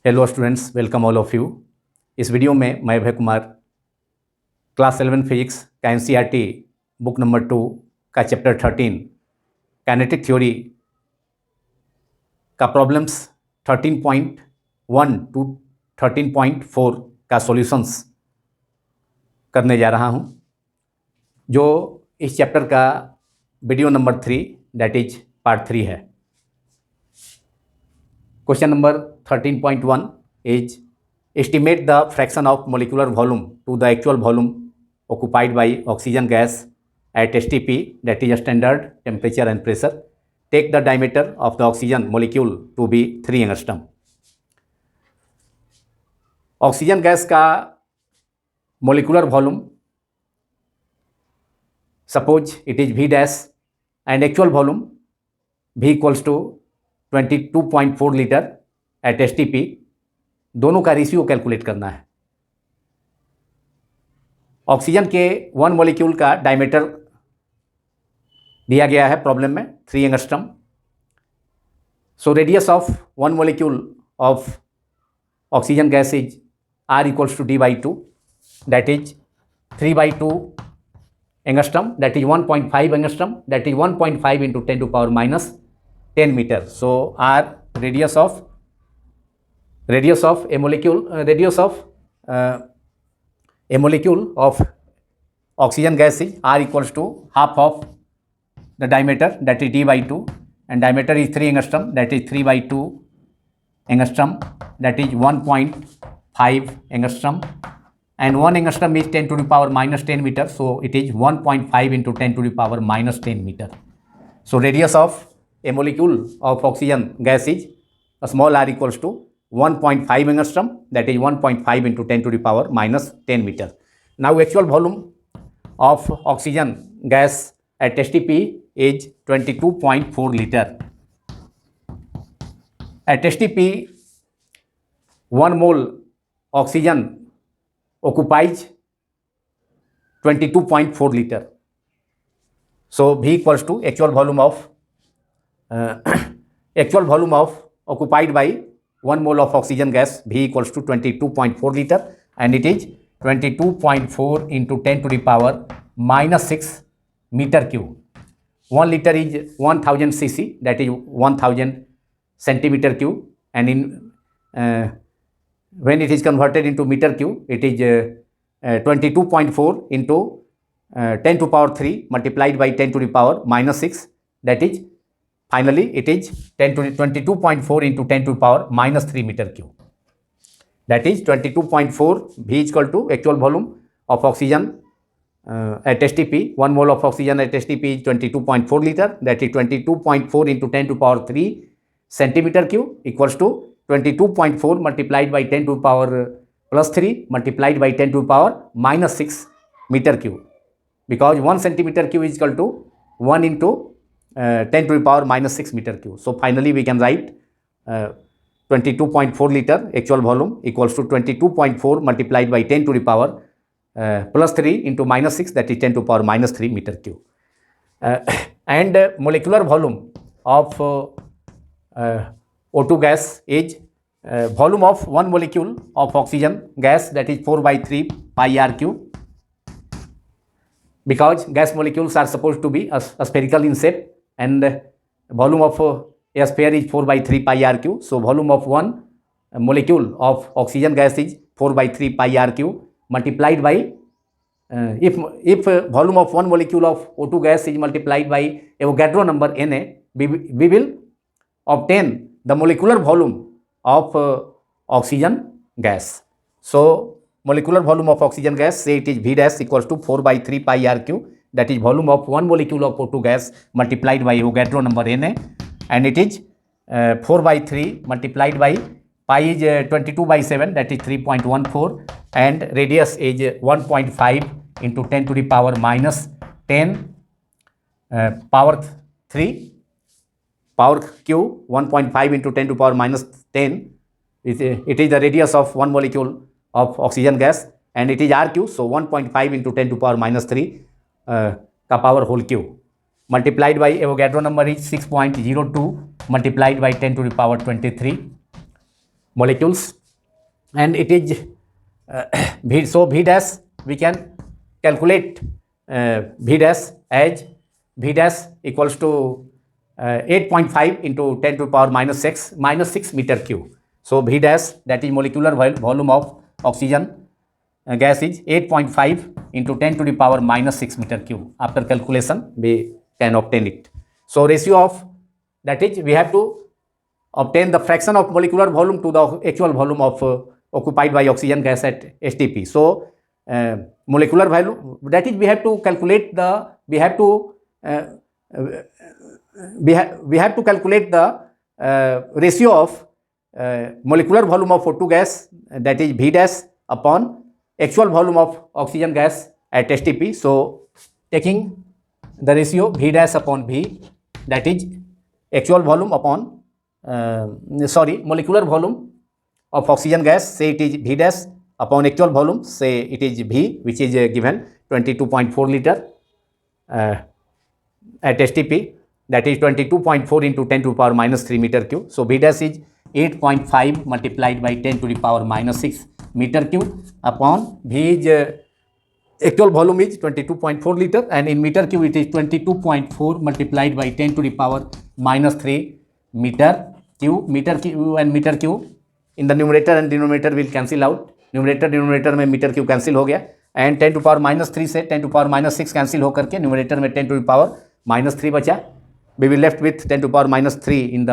Hello students, welcome all of you. इस video में मैं अभय कुमार क्लास 11 फिजिक्स का एनसीईआरटी बुक नंबर 2 का चैप्टर 13 काइनेटिक थ्योरी का प्रॉब्लम्स 13.1 टू 13.4 का सॉल्यूशंस करने जा रहा हूं, जो इस चैप्टर का video number 3 that is part 3 है। Question number 13.1 is estimate the fraction of molecular volume to the actual volume occupied by oxygen gas at STP, that is standard temperature and pressure. Take the diameter of the oxygen molecule to be 3 angstrom. Oxygen gas का molecular volume suppose it is V dash and actual volume V equals to 22.4 litre at STP। दोनों का ratio calculate करना है। Oxygen के one molecule का diameter दिया गया है प्रॉब्लम में 3 angstrom. So radius of one molecule of oxygen gas is R equals to D/2, that is 3/2 angstrom, that is 1.5 angstrom, that is 1.5 into 10 to power minus 10 metre. So R radius of a molecule of oxygen gas is R equals to half of the diameter, that is D/2, and diameter is 3 angstrom, that is 3/2 angstrom, that is 1.5 angstrom, and 1 angstrom is 10 to the power minus 10 meter, so it is 1.5 into 10 to the power minus 10 meter. So radius of a molecule of oxygen gas is a small r equals to 1.5 angstrom, that is 1.5 into 10 to the power minus 10 meter. Now actual volume of oxygen gas at STP is 22.4 liter. At STP 1 mole oxygen occupies 22.4 liter. So V equals to actual volume of occupied by 1 mole of oxygen gas, V equals to 22.4 liter, and it is 22.4 into 10 to the power minus 6 meter cube. 1 liter is 1000 cc, that is 1000 centimeter cube, and when it is converted into meter cube, it is 22.4 into 10 to power 3 multiplied by 10 to the power minus 6, that is finally it is 22.4 into 10 to the power minus 3 meter cube. That is 22.4. V is equal to actual volume of oxygen at STP. 1 mole of oxygen at STP is 22.4 liter. That is 22.4 into 10 to the power 3 centimeter cube equals to 22.4 multiplied by 10 to the power plus 3 multiplied by 10 to the power minus 6 meter cube. Because 1 centimeter cube is equal to 1 into 10 to the power minus 6 meter cube. So finally we can write 22.4 liter actual volume equals to 22.4 multiplied by 10 to the power plus 3 into minus 6, that is 10 to the power minus 3 meter cube. And molecular volume of O2 gas is volume of one molecule of oxygen gas, that is 4/3 pi r cube. Because gas molecules are supposed to be spherical in shape, and volume of a sphere is 4/3 pi r cube. So volume of one molecule of oxygen gas is 4/3 pi r cube multiplied by if volume of one molecule of O2 gas is multiplied by Avogadro number Na, we will obtain the molecular volume of oxygen gas. So molecular volume of oxygen gas, say it is V dash equals to 4/3 pi r cube, that is volume of one molecule of O2 gas multiplied by Avogadro number Na, and it is 4/3 multiplied by pi is 22/7, that is 3.14, and radius is 1.5 into 10 to the power minus 10 power 3 power q, 1.5 into 10 to the power minus 10. It is the radius of one molecule of oxygen gas, and it is r cube, so 1.5 into 10 to the power minus 3 का power whole cube multiplied by Avogadro number is 6.02 multiplied by 10 to the power 23 molecules, and it is V. So V dash, we can calculate V dash as V dash equals to 8.5 into 10 to the power minus 6 meter cube. So V dash, that is molecular volume of oxygen gas, is 8.5 into 10 to the power minus 6 meter cube. After calculation we can obtain it. So ratio of, that is, we have to obtain the fraction of molecular volume to the actual volume of occupied by oxygen gas at STP. So molecular value, that is, we have to calculate the, we have to calculate the ratio of molecular volume of O2 gas, that is V dash, upon actual volume of oxygen gas at STP. So taking the ratio V dash upon V, that is actual volume upon molecular volume of oxygen gas, say it is V dash, upon actual volume, say it is V, which is given 22.4 liter at STP, that is 22.4 into 10 to the power minus 3 meter cube. So V dash is 8.5 multiplied by 10 to the power minus 6 meter cube upon V is actual volume is 22.4 liter, and in meter cube it is 22.4 multiplied by 10 to the power minus 3 meter cube. Meter cube and meter cube in the numerator and denominator will cancel out. Numerator denominator में metre cube cancel हो गया, and 10 to power minus 3 से 10 to power minus 6 cancel होकर के numerator में 10 to power minus 3 बचा. We will left with 10 to power minus 3 in the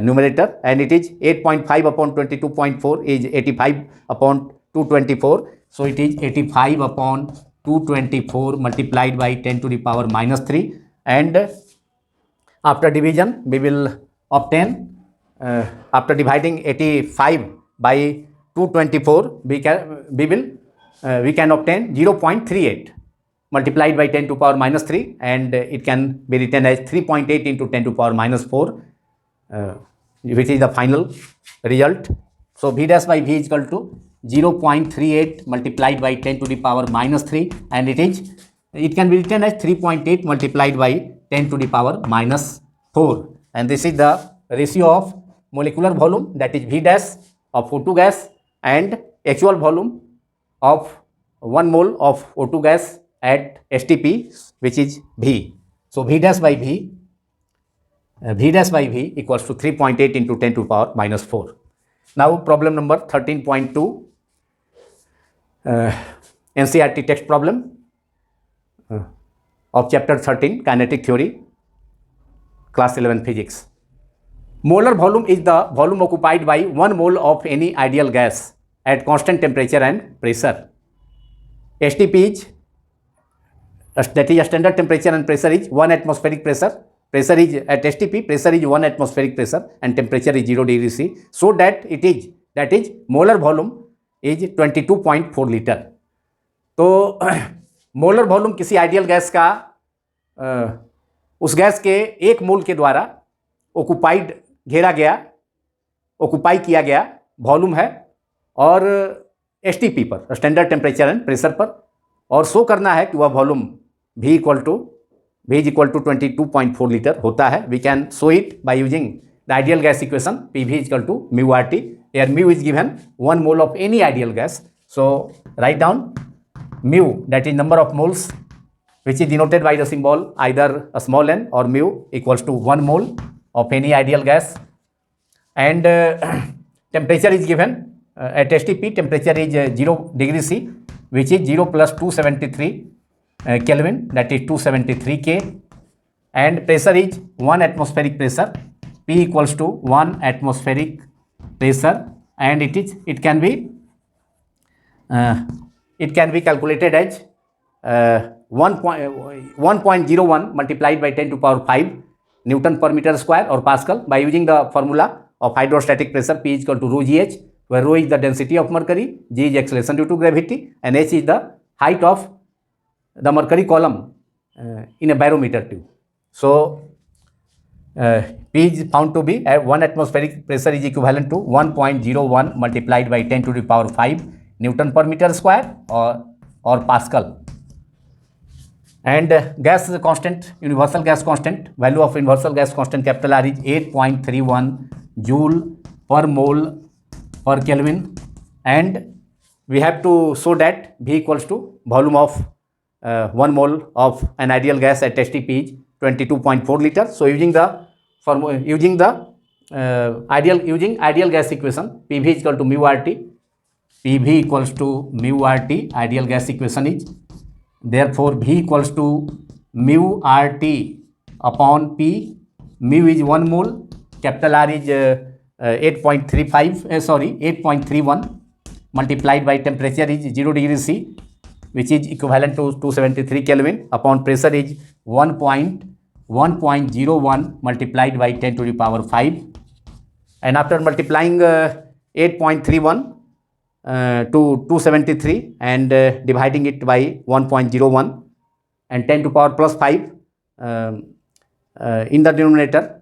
numerator, and it is 8.5 upon 22.4 is 85 upon 224. So it is 85 upon 224 multiplied by 10 to the power minus 3, and after division we will obtain, after dividing 85 by 224 we can obtain 0.38 multiplied by 10 to power minus 3, and it can be written as 3.8 into 10 to power minus 4, which is the final result. So V dash by V is equal to 0.38 multiplied by 10 to the power minus 3, and it can be written as 3.8 multiplied by 10 to the power minus 4, and this is the ratio of molecular volume, that is V dash of O2 gas, and actual volume of 1 mole of O2 gas at STP, which is V. So V dash by V equals to 3.8 into 10 to the power minus 4. Now problem number 13.2, NCERT text problem of chapter 13, kinetic theory, class 11 physics. Molar volume is the volume occupied by 1 mole of any ideal gas at constant temperature and pressure. STP is, that is, standard temperature and pressure is 1 atmospheric pressure. Pressure is at STP, pressure is 1 atmospheric pressure and temperature is 0 degree C. So that it is, that is, molar volume is 22.4 liter. तो molar volume किसी ideal gas का उस gas के 1 मोल के द्वारा occupied घेरा गया, occupy किया गया वॉल्यूम है, और STP पर, स्टैंडर्ड टेम्परेचर एंड प्रेशर पर, और शो करना है कि वह volume V is equal to 22.4 litre होता है. We can show it by using the ideal gas equation PV is equal to mu RT, where mu is given 1 mole of any ideal gas. So write down mu, that is number of moles which is denoted by the symbol either a small n or mu, equals to 1 mole of any ideal gas, and temperature is given at STP. Temperature is 0 degree C, which is 0 plus 273 Kelvin, that is 273 K, and pressure is 1 atmospheric pressure, P equals to 1 atmospheric pressure, and it can be calculated as 1.01 multiplied by 10 to power 5 Newton per meter square or Pascal, by using the formula of hydrostatic pressure P is equal to rho GH, where rho is the density of mercury, G is acceleration due to gravity, and H is the height of the mercury column in a barometer tube. So P is found to be 1 atmospheric pressure is equivalent to 1.01 multiplied by 10 to the power 5 Newton per meter square or Pascal. And gas constant, universal gas constant, value of universal gas constant capital R is 8.31 joule per mole per Kelvin, and we have to show that V equals to volume of 1 mole of an ideal gas at STP is 22.4 liter. So using the ideal gas equation, PV is equal to mu RT. PV equals to mu RT. Ideal gas equation is, therefore V equals to mu RT upon P. Mu is 1 mole. Capital R is 8.31 multiplied by temperature is 0 degree C, which is equivalent to 273 Kelvin, upon pressure is 1.01 multiplied by 10 to the power 5. And after multiplying 8.31 to 273 and dividing it by 1.01 and 10 to power plus 5 in the denominator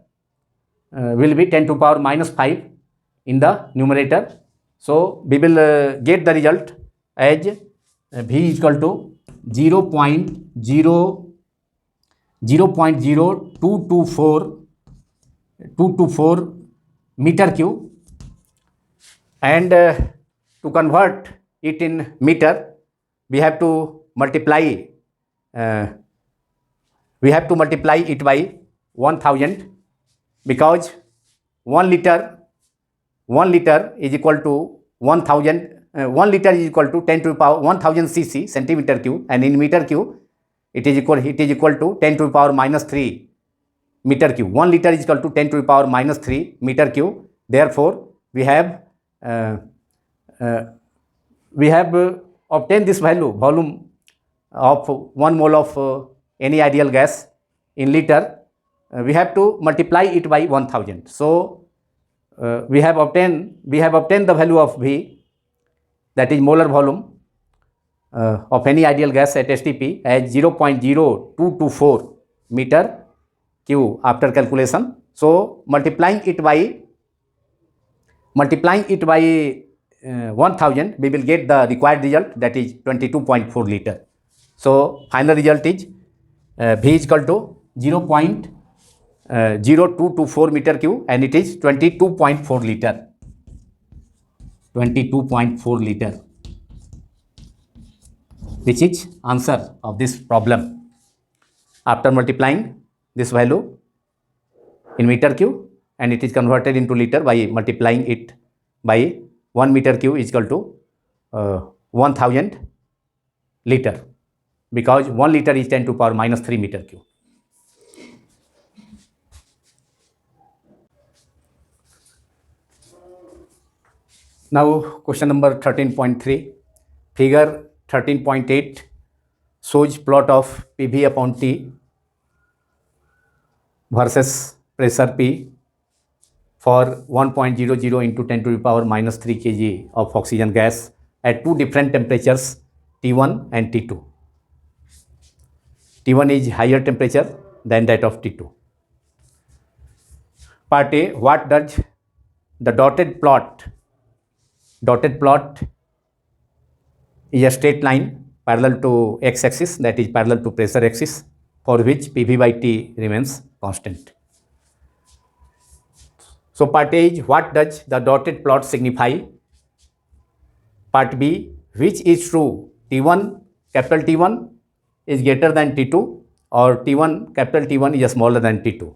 will be 10 to power minus 5 in the numerator. So we will get the result as V is equal to 0.0224 meter cube, and to convert it in meter we have to multiply it by 1000, because 1 liter is equal to 1000. 1 liter is equal to 10 to the power 1000 cc centimeter cube, and in meter cube it is equal to 10 to the power minus 3 meter cube. 1 liter is equal to 10 to the power minus 3 meter cube. Therefore we have obtained this volume of 1 mole of any ideal gas in liter. We have to multiply it by 1000. So we have obtained the value of V, that is molar volume of any ideal gas at STP, as 0.0224 meter cube after calculation. So multiplying it by 1000, we will get the required result, that is 22.4 liter. So final result is V is equal to 0.0224 meter cube, and it is 22.4 liter. 22.4 liter, which is answer of this problem. After multiplying this value in meter cube, and it is converted into liter by multiplying it by 1 meter cube is equal to 1000 liter, because 1 liter is 10 to power minus 3 meter cube. Now question number 13.3. Figure 13.8 shows plot of PV upon T versus pressure P for 1.00 into 10 to the power minus 3 kg of oxygen gas at two different temperatures, T1 and T2. T1 is higher temperature than that of T2. Part A, what does the dotted plot is a straight line parallel to x-axis, that is parallel to pressure axis, for which PV by T remains constant. So part A is, what does the dotted plot signify? Part B, which is true, T1, capital T1 is greater than T2, or T1, capital T1 is smaller than T2.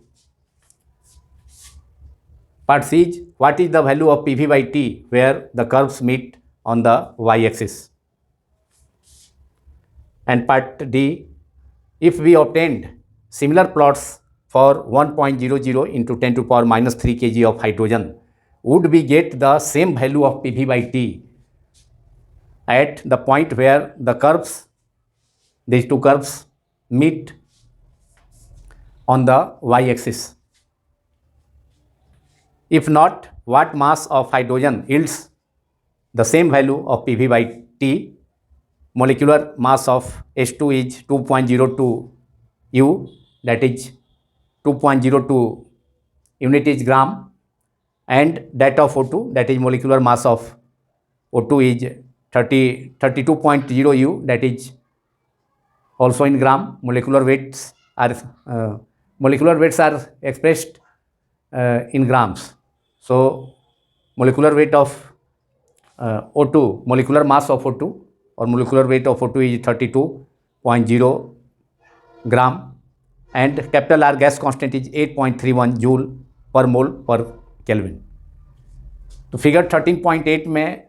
Part C is, what is the value of PV by T where the curves meet on the y-axis? And part D, if we obtained similar plots for 1.00 into 10 to the power minus 3 kg of hydrogen, would we get the same value of PV by T at the point where the curves, these two curves, meet on the y-axis? If not, what mass of hydrogen yields the same value of PV by T? Molecular mass of H2 is 2.02 U, that is 2.02 unit is gram, and that of O2, that is molecular mass of O2 is 32.0 U, that is also in gram. Molecular weights are expressed in grams. So molecular weight of O2 molecular mass of O2 or molecular weight of O2 is 32.0 gram and capital R gas constant is 8.31 joule per mole per Kelvin. तो figure 13.8 में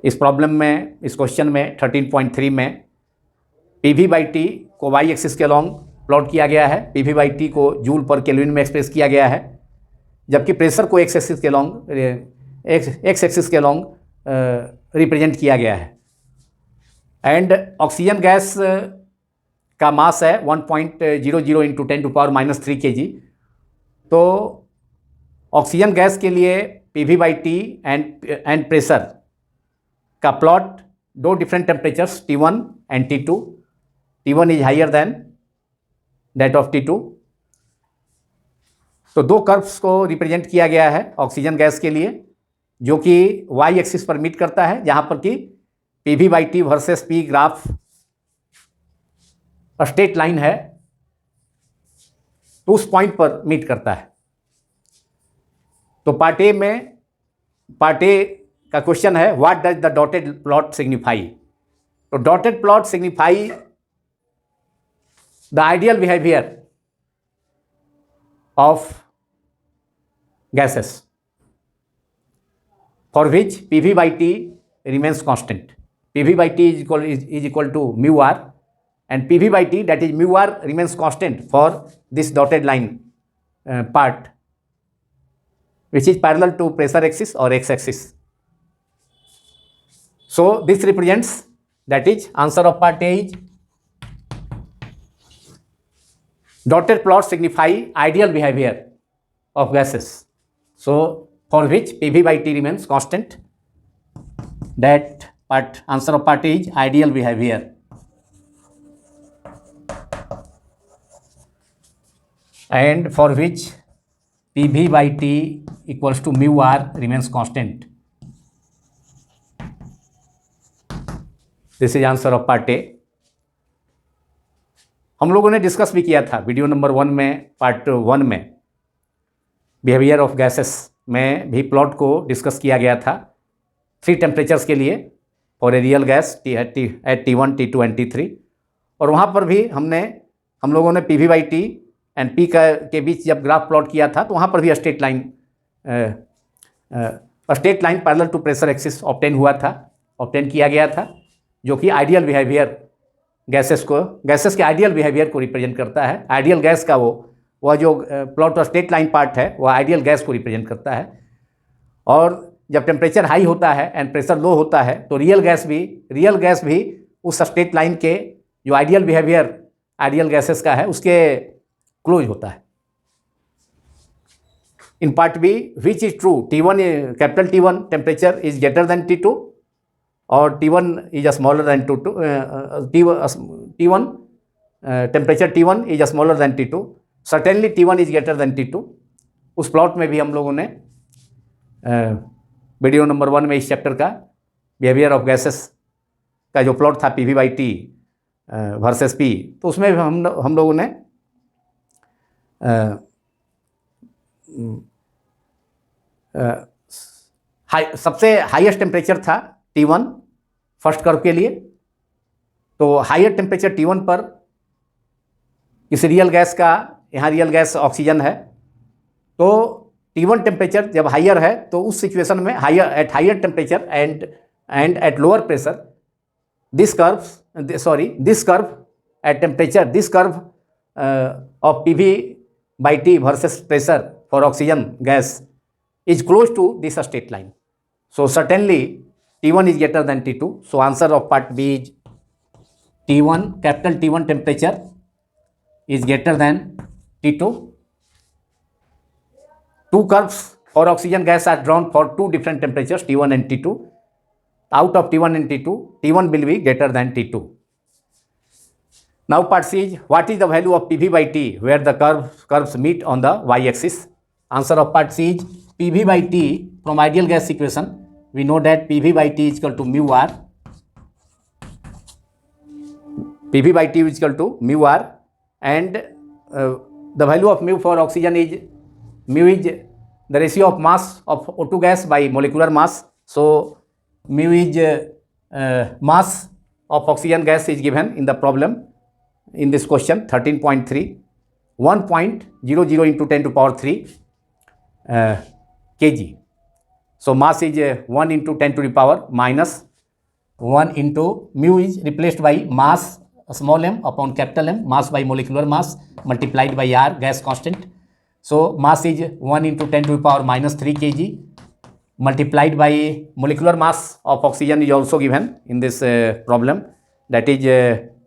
इस problem में, इस question में 13.3 में PV/T को y axis के along plot किया गया है, PV/T को जूल पर केल्विन में एक्सप्रेस किया गया है, जबकि प्रेशर को x एक्सिस के अलॉन्ग रिप्रेजेंट किया गया है। एंड ऑक्सीजन गैस का मास है 1.00 इंटू 10⁻³ kg। तो ऑक्सीजन गैस के लिए PV/T एंड प्रेशर का प्लॉट दो different temperatures T1 and T2। T1 is higher than that of T2। तो दो कर्व्स को रिप्रेजेंट किया गया है ऑक्सीजन गैस के लिए, जो कि y एक्सिस पर मीट करता है, जहां पर कि PV/T versus P graph straight line है, तो उस पॉइंट पर मीट करता है। तो पार्ट ए का क्वेश्चन है what does the dotted plot signify. तो dotted plot signify the ideal behaviour of gases for which PV/T remains constant. PV/T is equal to mu r, and PV/T, that is mu r, remains constant for this dotted line part, which is parallel to pressure axis or x axis. So this represents, that is answer of part A is dotted plot signify ideal behavior of gases, so for which PV/T remains constant. That part, answer of part A is ideal behavior. And for which PV/T equals to mu r remains constant. This is answer of part A. हम लोगों ने discuss भी किया था video number 1 में, part 1 में behaviour of gases में भी प्लॉट को डिस्कस किया गया था 3 टेम्परेचर्स के लिए for a real gas at T1, T2 and T3। और वहाँ पर भी हम लोगों ने PV/T एंड P के बीच जब ग्राफ प्लॉट किया था, तो वहाँ पर भी straight line parallel to pressure axis obtain किया गया था, जो कि आइडियल बिहेवियर गैसेस के आइडियल बिहेवियर को रिप्रेजेंट करता है। आइडियल गैस का वह जो प्लॉट और स्ट्रेट लाइन पार्ट है, वह आइडियल गैस को रिप्रेजेंट करता है। और जब टेम्परेचर हाई होता है एंड प्रेशर लो होता है, तो रियल गैस भी उस स्ट्रेट लाइन के जो आइडियल बिहेवियर आइडियल गैसेस का है, उसके क्लोज होता है। In part B, which is true, capital T1 temperature is greater than T2 और T1 is smaller than T1 temperature T1 is smaller than T2, certainly T1 is greater than T2। उस plot में भी हम लोगों ने video number 1 में इस chapter का बिहेवियर ऑफ गैसेस का जो प्लॉट था PV/T वर्सेस P, तो उसमें भी हम लोगों ने सबसे हाईएस्ट टेम्परेचर था T1 फर्स्ट कर्व के लिए। तो हायर टेम्परेचर T1 पर इस रियल गैस का, यहाँ रियल गैस ऑक्सीजन है, तो T1 टेम्परेचर जब हायर है, तो उस सिचुएशन में at higher temperature and at lower pressure this curve at temperature, this curve of PV/T versus pressure for oxygen gas is close to this straight line. So certainly T1 is greater than T2. So answer of part B is T1, capital T1 temperature is greater than T2. Two curves for oxygen gas are drawn for two different temperatures, T1 and T2. Out of T1 and T2, T1 will be greater than T2. Now part C is what is the value of PV/T where the curves meet on the y-axis. Answer of part C is PV/T from ideal gas equation. We know that PV/T is equal to mu r. PV/T is equal to mu r, and the value of mu for oxygen is the ratio of mass of O2 gas by molecular mass. So mu is mass of oxygen gas is given in the problem in this question 13.3, 1.00 into 10 to power 3 kg. So mass is 1 into 10 to the power minus 1 into mu is replaced by mass small m upon capital M, mass by molecular mass multiplied by R, gas constant. So mass is 1 into 10 to the power minus 3 kg multiplied by molecular mass of oxygen is also given in this problem, that is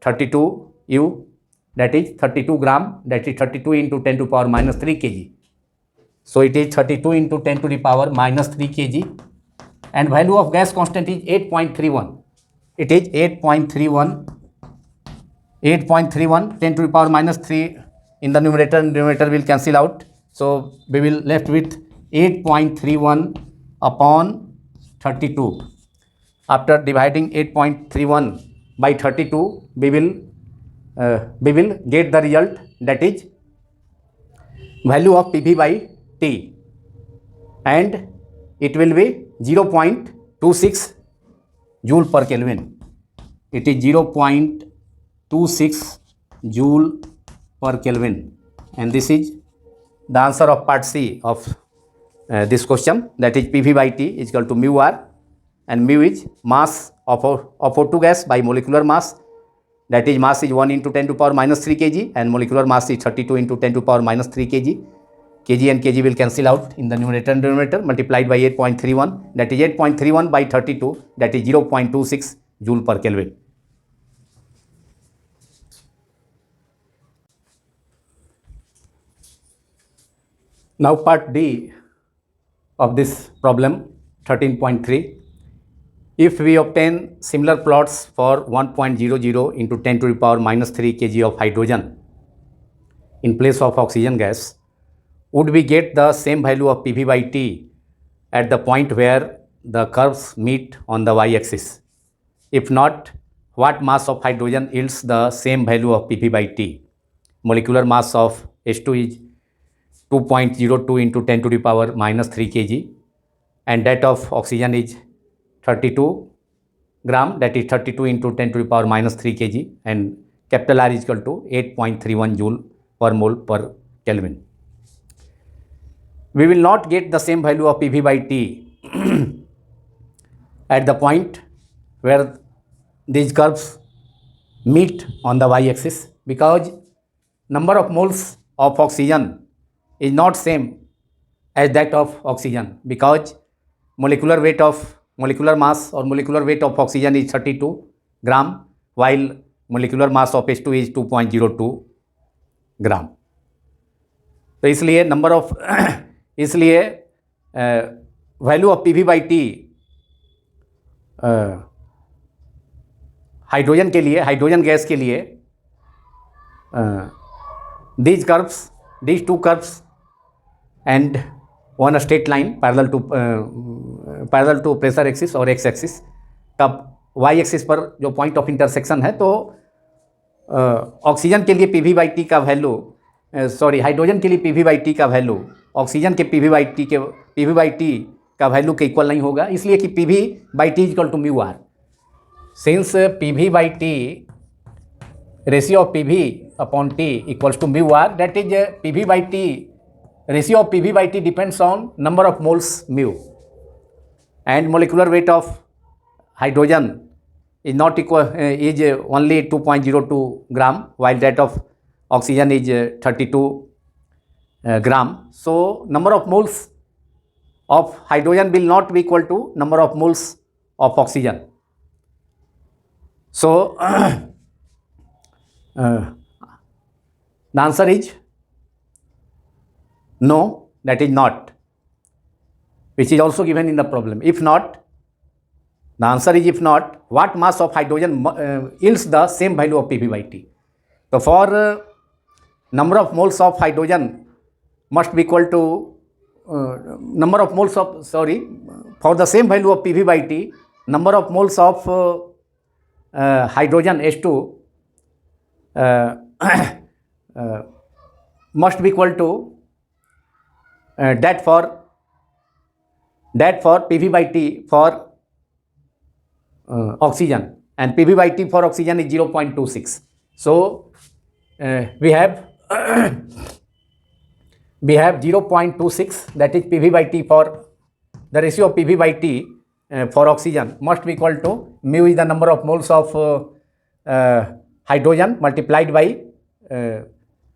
32 U, that is 32 gram, that is 32 into 10 to the power minus 3 kg. So it is 32 into 10 to the power minus 3 kg, and value of gas constant is 8.31. It is 8.31, 10 to the power minus 3 in the numerator and denominator will cancel out. So we will left with 8.31 upon 32. After dividing 8.31 by 32, we will get the result, that is value of PV by T, and it will be 0.26 joule per Kelvin. It is 0.26 joule per Kelvin, and this is the answer of part C of this question, that is PV by T is equal to mu R, and mu is mass of O2 gas by molecular mass, that is mass is 1 into 10 to the power minus 3 kg and molecular mass is 32 into 10 to the power minus 3 kg. Kg and kg will cancel out in the numerator and denominator, multiplied by 8.31, that is 8.31 by 32, that is 0.26 joule per Kelvin. Now part D of this problem 13.3. If we obtain similar plots for 1.00 into 10 to the power minus 3 kg of hydrogen in place of oxygen gas, would we get the same value of PV by T at the point where the curves meet on the y-axis? If not, what mass of hydrogen yields the same value of PV by T? Molecular mass of H2 is 2.02 into 10 to the power minus 3 kg, and that of oxygen is 32 gram, that is 32 into 10 to the power minus 3 kg, and capital R is equal to 8.31 joule per mole per Kelvin. We will not get the same value of PV by T at the point where these curves meet on the y-axis, because number of moles of oxygen is not same as that of oxygen, because molecular mass or molecular weight of oxygen is 32 gram, while molecular mass of H2 is 2.02 gram. तो इसलिए number of इसलिए value of PV by T hydrogen के लिए, hydrogen gas के लिए these two curves and one straight line parallel to pressure axis और x axis, तब y axis पर जो point of intersection है, तो ऑक्सीजन के लिए PV by T का वैल्यू, हाइड्रोजन के लिए PV by T का वैल्यू ऑक्सीजन के PV by T का वैल्यू के इक्वल नहीं होगा, इसलिए कि PV by T equal to mu R. Since PV by T, ratio of PV upon T equals to mu R, that is PV by T, ratio of PV by T depends on number of moles mu, and molecular weight of hydrogen is not equal, is only 2.02 gram, while that of oxygen is 32 gram. So number of moles of hydrogen will not be equal to number of moles of oxygen. So the answer is no, that is not, which is also given in the problem. If not, the answer is if not, what mass of hydrogen yields the same value of PV by T? So for number of moles of hydrogen must be equal to number of moles of, for the same value of PV by T, number of moles of hydrogen H2 must be equal to that for that for PV by T for oxygen, and PV by T for oxygen is 0.26. So we have we have 0.26, that is PV by T for the ratio of PV by T for oxygen must be equal to mu is the number of moles of hydrogen multiplied by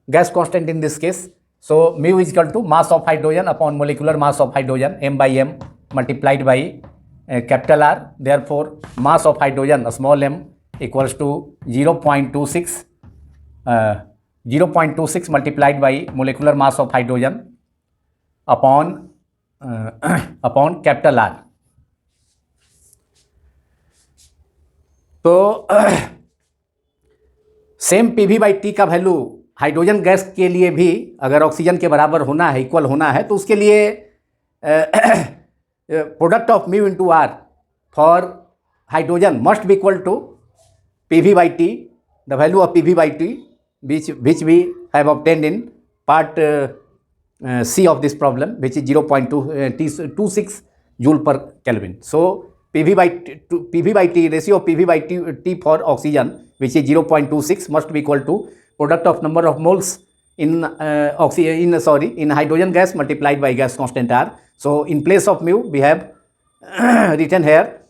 gas constant in this case. So mu is equal to mass of hydrogen upon molecular mass of hydrogen, m by m multiplied by capital R. Therefore mass of hydrogen small m equals to 0.26 0.26 multiplied by molecular mass of hydrogen upon upon capital R. तो same PV by T का value hydrogen gas के लिए भी अगर oxygen के बराबर होना है, इक्वल होना है, तो उसके लिए product of mu into R for hydrogen must be equal to PV by T, the value of PV by T which we have obtained in part C of this problem, which is 0.26 joule per Kelvin. So PV by T ratio of PV by T for oxygen, which is 0.26, must be equal to product of number of moles in hydrogen gas multiplied by gas constant R. So in place of mu we have written here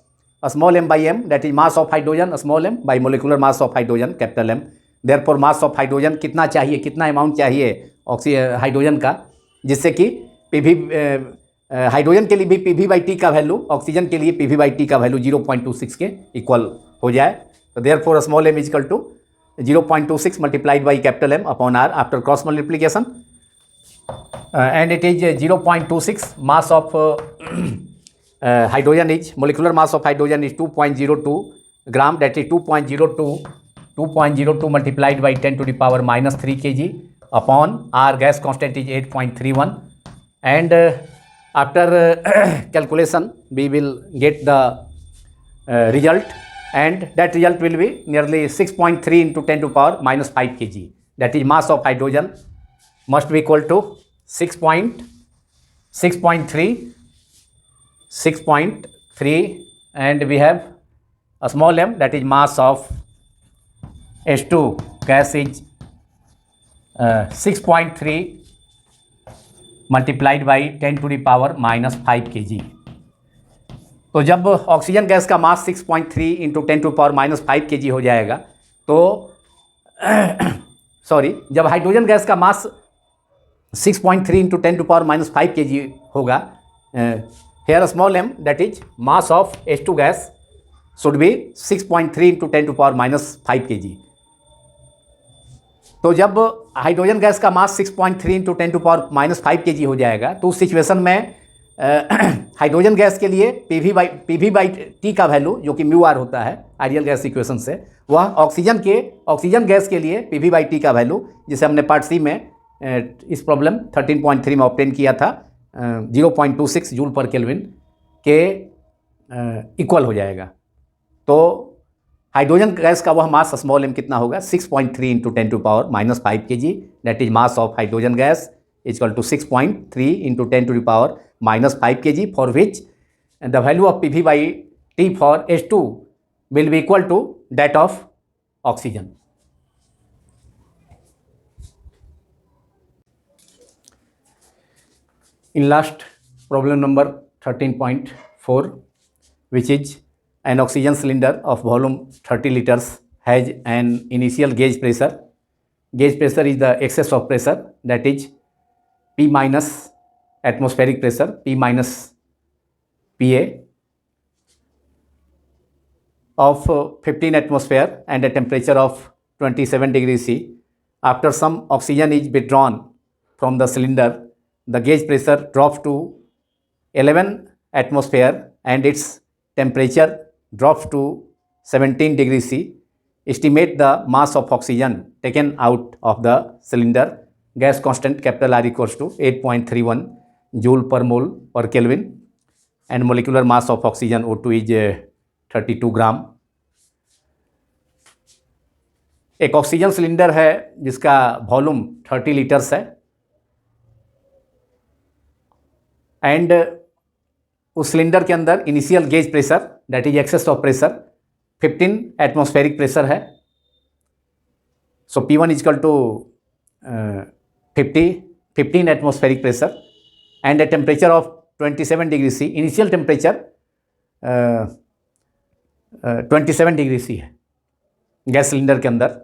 a small m by m, that is mass of hydrogen small m by molecular mass of hydrogen capital M. Therefore mass of hydrogen कितना चाहिए, कितना amount चाहिए hydrogen का, जिससे कि PV hydrogen के लिए भी पीवी बाई टी का वैल्यू ऑक्सीजन के लिए पीवी बाई टी का वैल्यू 0.26 के इक्वल हो जाए. तो therefore small m equal to 0.26 multiplied by capital M upon R after cross multiplication, and it is 0.26. Mass of hydrogen is molecular mass of hydrogen is 2.02 gram, that is 2.02 multiplied by 10 to the power minus 3 kg upon R gas constant is 8.31, and after calculation we will get the result, and that result will be nearly 6.3 into 10 to the power minus 5 kg, that is mass of hydrogen must be equal to 6.3, and we have a small m, that is mass of H2 gas is 6.3 multiplied by 10 to the power minus 5 kg. तो जब oxygen gas का mass 6.3 into 10 to power minus 5 kg हो जाएगा, तो जब hydrogen gas का mass 6.3 into 10 to power minus 5 kg होगा, here small m, that is mass of H2 gas should be 6.3 into 10 to power minus 5 kg. तो जब hydrogen gas का mass 6.3 into 10 to power minus 5 kg हो जाएगा, तो उस situation में hydrogen gas के लिए पीवी बाई टी का वैल्यू जो कि म्यू आर होता है आइडियल गैस इक्वेशन से, वह ऑक्सीजन गैस के लिए पीवी बाई टी का वैल्यू, जिसे हमने पार्ट सी में इस प्रॉब्लम 13.3 में ऑब्टेन किया था, 0.26 जूल पर केल्विन के इक्वल हो जाएगा. तो हाइड्रोजन गैस का वह मास स्मॉल m कितना होगा, 6.3 into 10 to power minus 5 kg, that is mass of hydrogen gas equal to 6.3 into 10 to the power minus 5 kg, for which the value of PV by T for H2 will be equal to that of oxygen. In last problem number 13.4, which is an oxygen cylinder of volume 30 liters has an initial gauge pressure. Gauge pressure is the excess of pressure, that is P minus atmospheric pressure, P minus PA of 15 atmosphere and a temperature of 27 degrees C. After some oxygen is withdrawn from the cylinder, the gauge pressure drops to 11 atmosphere and its temperature drops to 17 degrees C. Estimate the mass of oxygen taken out of the cylinder. Gas constant capital R equals to 8.31 joule per mole per Kelvin, and molecular mass of oxygen O2 is 32 gram. एक oxygen cylinder है जिसका volume 30 litres है, and उस cylinder के अंदर initial gauge pressure that is excess of pressure 15 atmospheric pressure है. So P1 equal to 15 atmospheric pressure and a temperature of 27 degree C. Initial temperature 27 degree C है gas cylinder के अंदर,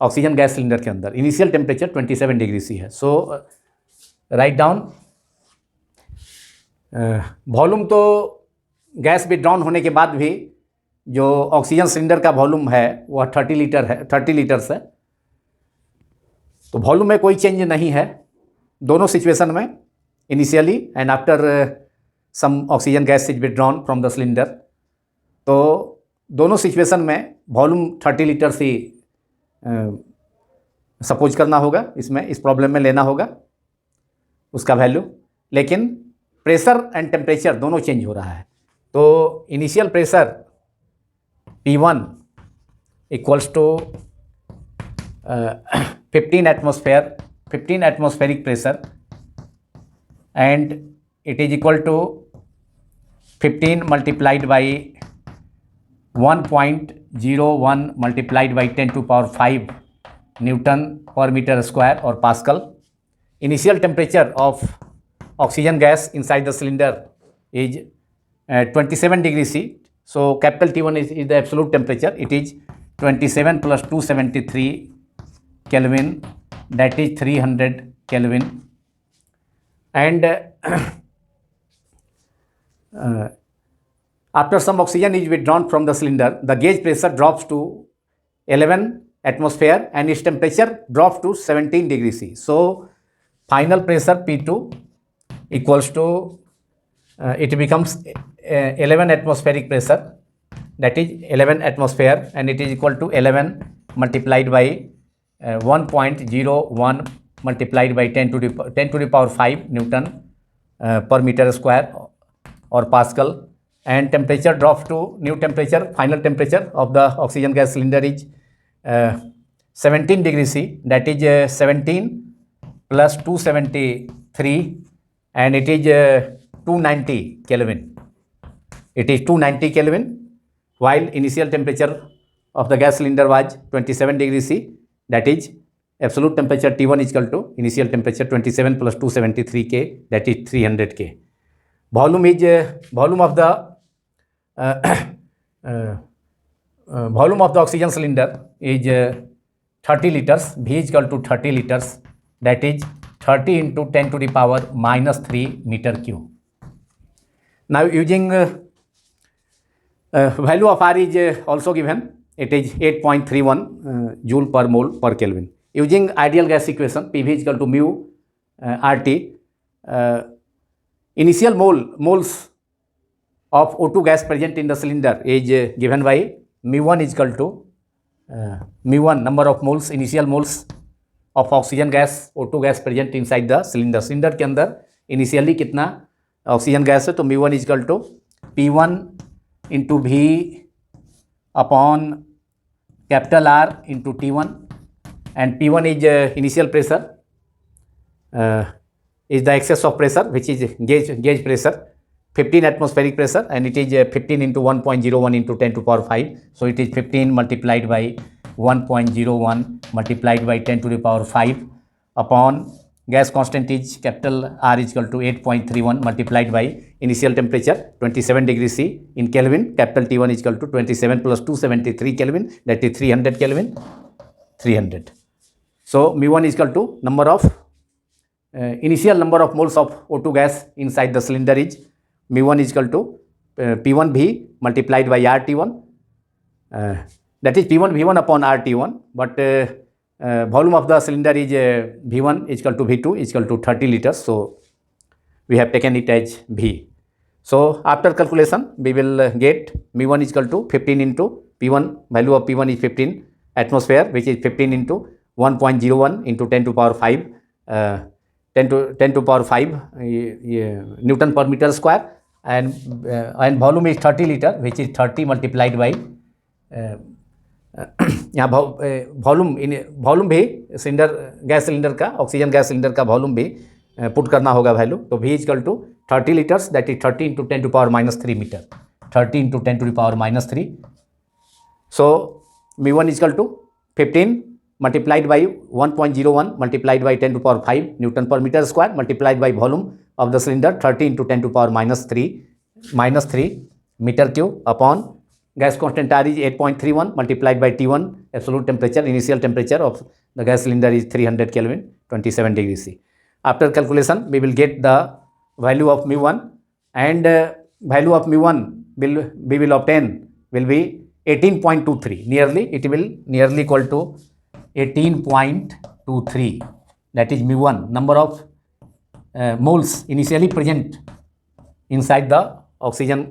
oxygen gas cylinder के अंदर initial temperature 27 degree C है. सो write down volume तो gas withdrawn होने के बाद भी जो ऑक्सीजन सिलेंडर का वॉल्यूम है वह 30 लीटर है, 30 लीटर्स है. तो वॉल्यूम में कोई चेंज नहीं है दोनों सिचुएशन में, initially and after some oxygen gas is withdrawn from the cylinder. तो दोनों सिचुएशन में वॉल्यूम 30 लीटर से सपोज करना होगा, इसमें इस प्रॉब्लम में लेना होगा उसका वैल्यू. लेकिन प्रेशर एंड टेम्परेचर दोनों चेंज हो रहा है. तो initial pressure P1 equals to 15 atmospheric pressure and it is equal to 15 multiplied by 1.01 multiplied by 10 to power 5 newton per metre square और pascal. Initial temperature of oxygen gas inside the cylinder is 27 degrees C. So capital T1 is the absolute temperature. It is 27 plus 273 Kelvin, that is 300 Kelvin. And after some oxygen is withdrawn from the cylinder, the gauge pressure drops to 11 atmosphere and its temperature drops to 17 degrees C. So final pressure P2 equals to it becomes 11 atmospheric pressure, that is 11 atmosphere, and it is equal to 11 multiplied by 1.01 multiplied by 10 to the power 5 Newton per meter square or Pascal. And temperature drops to new temperature, final temperature of the oxygen gas cylinder is 17 degrees C, that is 17 plus 273 and it is 290 Kelvin. It is 290 Kelvin while initial temperature of the gas cylinder was 27 degrees C, that is absolute temperature T1 is equal to initial temperature 27 plus 273 K, that is 300 K. Volume is volume of the volume of the oxygen cylinder is 30 liters. V is equal to 30 liters, that is 30 into 10 to the power minus 3 meter cube. Now using value of R is also given, it is 8.31 joule per mole per Kelvin. Using ideal gas equation PV is equal to mu RT, initial moles of O2 gas present in the cylinder is given by mu1 is equal to mu1 number of moles, initial moles of oxygen gas O2 gas present inside the cylinder. Cylinder के अंदर initially कितना oxygen gas है, तो mu1 is equal to P1 into V upon capital R into T1, and P1 is initial pressure, is the excess of pressure which is gauge pressure 15 atmospheric pressure, and it is 15 into 1.01 into 10 to power 5. So it is 15 multiplied by 1.01 multiplied by 10 to the power 5 upon gas constant is capital R is equal to 8.31 multiplied by initial temperature 27 degrees C in Kelvin, capital T1 is equal to 27 plus 273 Kelvin, that is 300 Kelvin, 300. So mu1 is equal to number of initial number of moles of O2 gas inside the cylinder is mu1 is equal to P1V multiplied by RT1, that is P1 V1 upon RT1, but volume of the cylinder is V1 is equal to V2 is equal to 30 liters, so we have taken it as V. So after calculation we will get mu1 is equal to 15 into P1, value of P1 is 15 atmosphere, which is 15 into 1.01 into 10 to power 5 10 to power 5 Newton per meter square, and volume is 30 liter, which is 30 multiplied by यहाँ volume भी cylinder gas cylinder का oxygen gas cylinder का volume भी put करना होगा value. तो V equal to 30 litres that is 30 into 10 to power -3 metre, 30 into 10 to power -3। So μ1 equal to 15 multiplied by 1.01 multiplied by 10 to power 5 Newton per meter square multiplied by volume of the cylinder 30 into 10 to power -3 meter cube upon gas constant R is 8.31 multiplied by T1 absolute temperature, initial temperature of the gas cylinder is 300 Kelvin, 27 degrees C. After calculation we will get the value of μ1, and value of μ1 we will obtain will be 18.23. It will nearly equal to 18.23, that is μ1, number of moles initially present inside the oxygen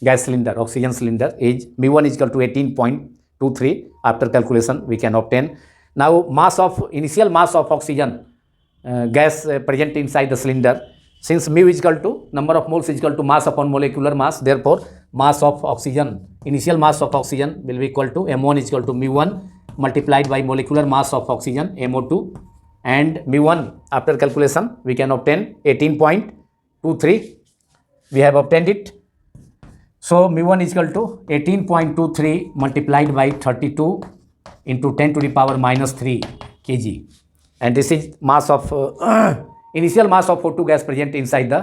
gas cylinder, oxygen cylinder is μ1 is equal to 18.23. After calculation we can obtain. Now mass of initial mass of oxygen gas present inside the cylinder, since μ is equal to number of moles is equal to mass upon molecular mass, therefore mass of oxygen, initial mass of oxygen will be equal to m1 is equal to μ1 multiplied by molecular mass of oxygen MO2, and μ1 after calculation we can obtain 18.23. We have obtained it. So μ1 is equal to 18.23 multiplied by 32 into 10 to the power -3 kg, and this is mass of initial mass of O2 gas present inside the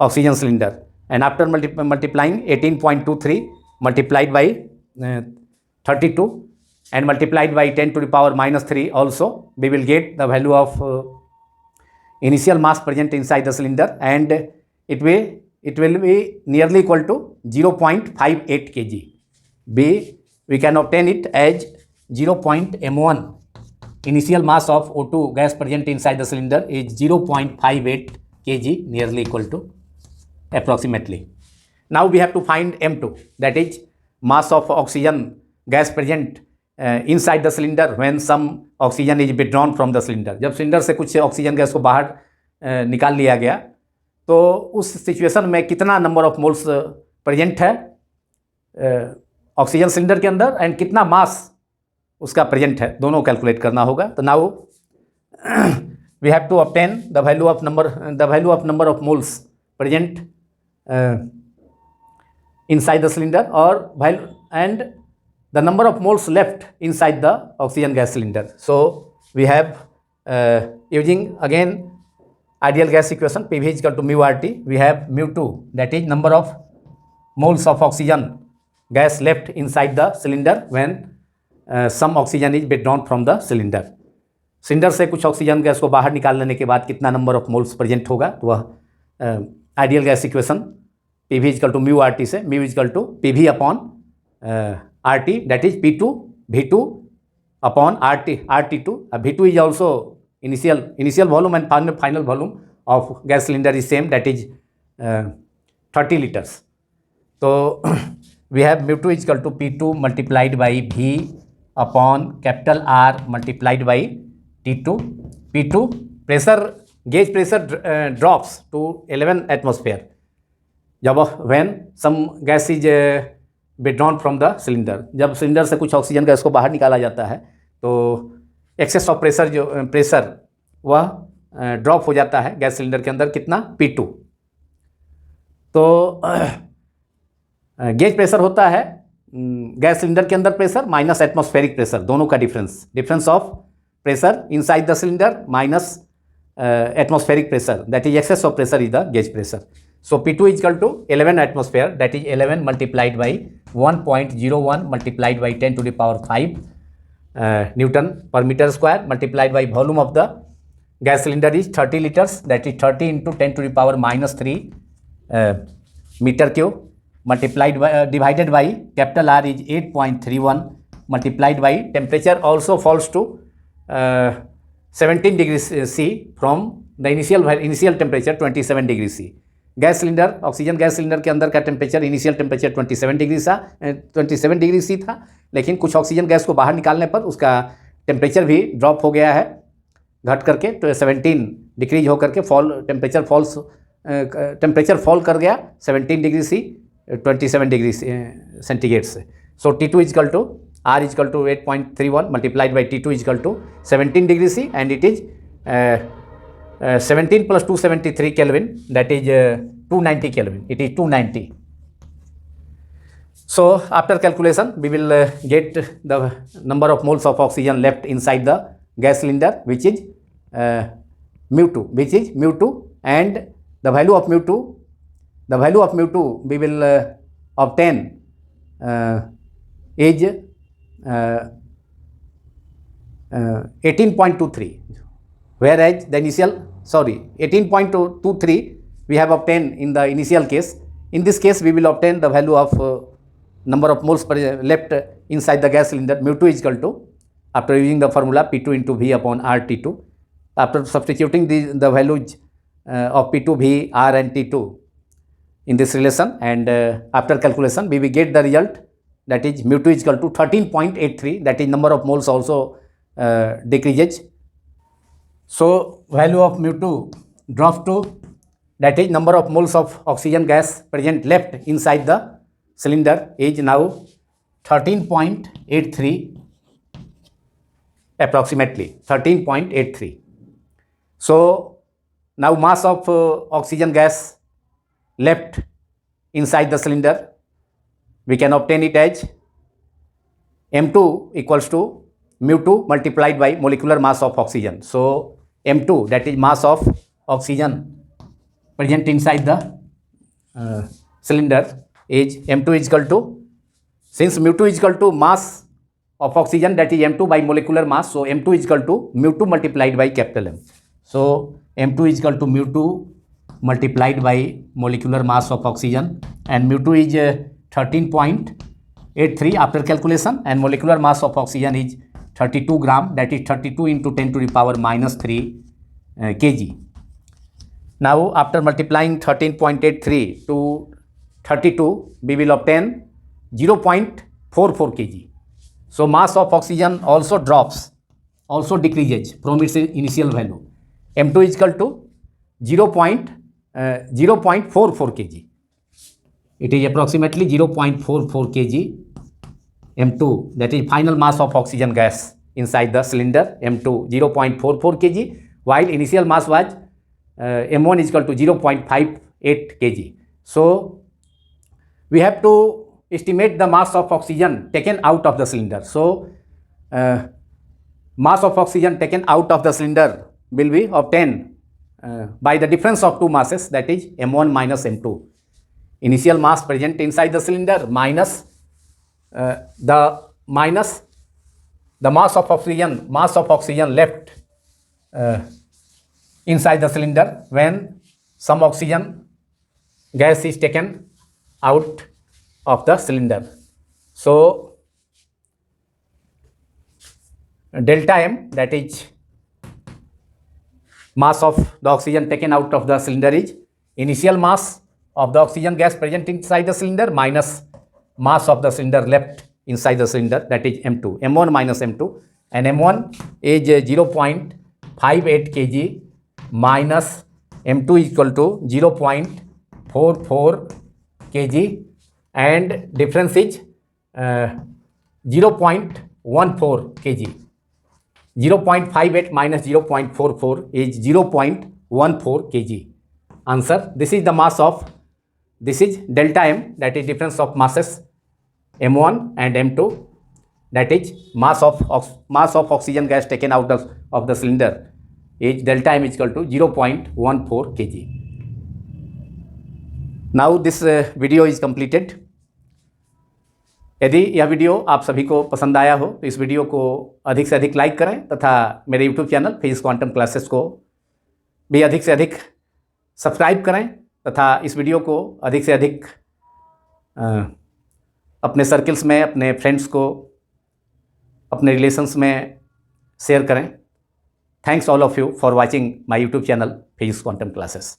oxygen cylinder, and after multiplying 18.23 multiplied by 32 and multiplied by 10 to the power -3 also, we will get the value of initial mass present inside the cylinder, and it will be nearly equal to 0.58 kg. We can obtain it as 0.m1. Initial mass of O2 gas present inside the cylinder is 0.58 kg, nearly equal to approximately. Now we have to find m2, that is mass of oxygen gas present inside the cylinder when some oxygen is withdrawn from the cylinder. जब cylinder से कुछ oxygen gas को बाहर निकाल लिया गया, तो उस सिचुएशन में कितना नंबर ऑफ मोल्स प्रेजेंट है ऑक्सीजन सिलेंडर के अंदर, एंड कितना मास उसका प्रेजेंट है, दोनों कैलकुलेट करना होगा. तो now we have to obtain the value of number of moles present inside the cylinder, or and the number of moles left inside the oxygen gas cylinder. So we have using again ideal gas equation PV is equal to mu RT, we have mu2, that is number of moles of oxygen gas left inside the cylinder when some oxygen is withdrawn from the cylinder. Cylinder से कुछ oxygen gas को बाहर निकाल लेने के बाद कितना number of moles present होगा, तो वह ideal gas equation PV equal to mu RT से mu equal to PV upon RT, that is P2 V2 upon RT2. V2 is also initial volume and final volume of gas cylinder is same, that is 30 litres. तो we have mu equal to P2 multiplied by V upon capital R multiplied by T2. P2 pressure, gauge pressure drops to 11 atmosphere जब when some gas is withdrawn from the cylinder. जब cylinder से कुछ oxygen gas को बाहर निकाला जाता है तो एक्सेस ऑफ प्रेशर, जो प्रेशर वह ड्रॉप हो जाता है गैस सिलेंडर के अंदर, कितना P2. तो गेज प्रेशर होता है गैस सिलेंडर के अंदर प्रेशर माइनस एटमॉस्फेरिक प्रेशर, दोनों का difference of pressure inside the cylinder minus atmospheric pressure, that is excess of pressure is the gauge pressure. So P2 is equal to 11 atmosphere, that is 11 multiplied by 1.01 multiplied by 10 to the power 5 Newton per meter square multiplied by volume of the gas cylinder is 30 liters, that is 30 into 10 to the power -3 meter cube multiplied by divided by capital R is 8.31 multiplied by temperature also falls to 17 degrees C from the initial temperature 27 degrees C. गैस cylinder, oxygen gas cylinder के अंदर का temperature, initial temperature 27 degree C था, लेकिन कुछ oxygen gas को बाहर निकालने पर उसका टेम्परेचर भी ड्रॉप हो गया है घट करके, तो 17 डिक्रीज होकर के टेम्परेचर फॉल कर गया 17 डिग्री सी 27 डिग्री सेंटीग्रेड से. So T2 equal to R equal to 8.31 multiplied by T2 equal to 17 degree C, and it is 17 plus 273 Kelvin, that is 290 Kelvin. It is 290. So after calculation, we will get the number of moles of oxygen left inside the gas cylinder, which is mu2, and the value of mu2 we will obtain is 18.23, whereas the initial 18.23 we have obtained in the initial case. In this case, we will obtain the value of number of moles left inside the gas cylinder. Mu2 is equal to, after using the formula P2 into V upon R T2, after substituting the values of P2, V, R and T2 in this relation, and after calculation we will get the result, that is mu2 is equal to 13.83, that is number of moles also decreases. So value of mu2 drops to, that is number of moles of oxygen gas present left inside the cylinder is now 13.83, approximately 13.83. So now mass of oxygen gas left inside the cylinder, we can obtain it as M2 equals to mu2 multiplied by molecular mass of oxygen. So M2, that is mass of oxygen present inside the cylinder, is M2 is equal to, since mu2 is equal to mass of oxygen, that is M2 by molecular mass, so M2 is equal to mu2 multiplied by capital M. So M2 is equal to mu2 multiplied by molecular mass of oxygen, and mu2 is 13.83 after calculation, and molecular mass of oxygen is 32 gram, that is 32 into 10 to the power minus 3 kg. Now after multiplying 13.83 to 32, we will obtain 0.44 kg. So mass of oxygen also drops, also decreases from its initial value. M2 is equal to 0.44 kg. It is approximately 0.44 kg M2, that is final mass of oxygen gas inside the cylinder, M2 0.44 kg, while initial mass was M1 is equal to 0.58 kg. So we have to estimate the mass of oxygen taken out of the cylinder. So mass of oxygen taken out of the cylinder will be obtained by the difference of two masses, that is M1 minus M2. Initial mass present inside the cylinder minus the mass of oxygen left inside the cylinder when some oxygen gas is taken out of the cylinder. So delta M, that is mass of the oxygen taken out of the cylinder, is initial mass of the oxygen gas present inside the cylinder minus mass of the cylinder left inside the cylinder, that is M2, M1 minus M2, and M1 is 0.58 kg minus M2 is equal to 0.44 kg, and difference is 0.14 kg. 0.58 minus 0.44 is 0.14 kg. Answer: this is the mass of, this is delta M, that is difference of masses M1 and M2, that is mass of oxygen gas taken out of the cylinder is delta M is equal to 0.14 kg. Now this video is completed. यदि यह video आप सभी को पसंद आया हो तो इस वीडियो को अधिक से अधिक लाइक करें तथा मेरे YouTube channel physics quantum classes को भी अधिक से अधिक सब्सक्राइब करें तथा इस वीडियो को अधिक से अधिक अपने सर्कल्स में, अपने फ्रेंड्स को, अपने रिलेशंस में शेयर करें. Thanks all of you for watching my YouTube channel Physics Quantum Classes.